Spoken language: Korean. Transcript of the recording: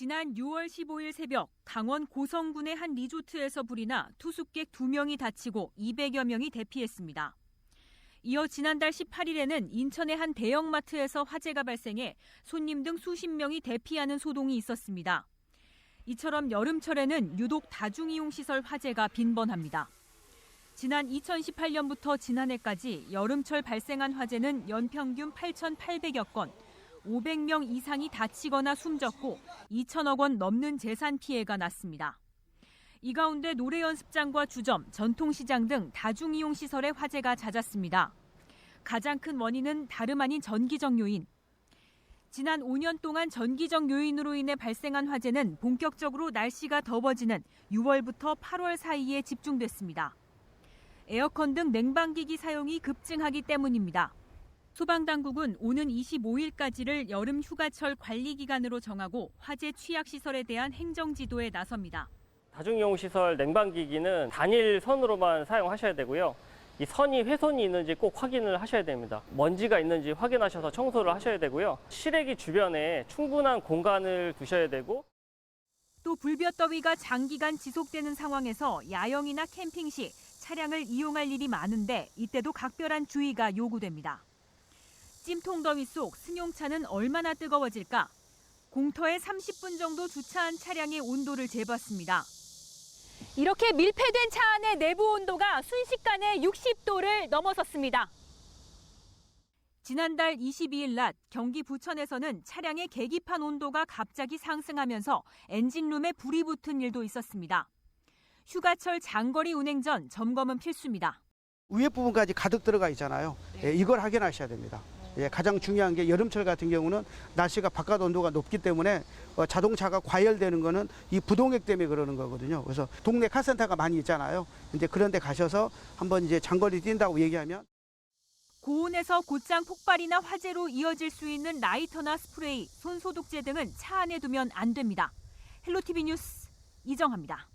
지난 6월 15일 새벽 강원 고성군의 한 리조트에서 불이 나 투숙객 2명이 다치고 200여 명이 대피했습니다. 이어 지난달 18일에는 인천의 한 대형마트에서 화재가 발생해 손님 등 수십 명이 대피하는 소동이 있었습니다. 이처럼 여름철에는 유독 다중이용시설 화재가 빈번합니다. 지난 2018년부터 지난해까지 여름철 발생한 화재는 연평균 8,800여 건, 500명 이상이 다치거나 숨졌고 2천억 원 넘는 재산 피해가 났습니다. 이 가운데 노래연습장과 주점, 전통시장 등 다중이용시설의 화재가 잦았습니다. 가장 큰 원인은 다름 아닌 전기적 요인. 지난 5년 동안 전기적 요인으로 인해 발생한 화재는 본격적으로 날씨가 더워지는 6월부터 8월 사이에 집중됐습니다. 에어컨 등 냉방기기 사용이 급증하기 때문입니다. 소방당국은 오는 25일까지를 여름 휴가철 관리 기간으로 정하고 화재 취약 시설에 대한 행정지도에 나섭니다. 다중이용시설 냉방기기는 단일 선으로만 사용하셔야 되고요. 이 선이 훼손이 있는지 꼭 확인을 하셔야 됩니다. 먼지가 있는지 확인하셔서 청소를 하셔야 되고요. 실외기 주변에 충분한 공간을 두셔야 되고 또 불볕더위가 장기간 지속되는 상황에서 야영이나 캠핑 시 차량을 이용할 일이 많은데 이때도 각별한 주의가 요구됩니다. 찜통더위 속 승용차는 얼마나 뜨거워질까? 공터에 30분 정도 주차한 차량의 온도를 재봤습니다. 이렇게 밀폐된 차 안의 내부 온도가 순식간에 60도를 넘어섰습니다. 지난달 22일 낮 경기 부천에서는 차량의 계기판 온도가 갑자기 상승하면서 엔진룸에 불이 붙은 일도 있었습니다. 휴가철 장거리 운행 전 점검은 필수입니다. 위에 부분까지 가득 들어가 있잖아요. 예, 이걸 확인하셔야 됩니다. 예, 가장 중요한 게 여름철 같은 경우는 날씨가 바깥 온도가 높기 때문에 자동차가 과열되는 거는 이 부동액 때문에 그러는 거거든요. 그래서 동네 카센터가 많이 있잖아요. 이제 그런 데 가셔서 한번 이제 장거리 뛴다고 얘기하면 고온에서 곧장 폭발이나 화재로 이어질 수 있는 라이터나 스프레이, 손소독제 등은 차 안에 두면 안 됩니다. 헬로티비 뉴스 이정아입니다.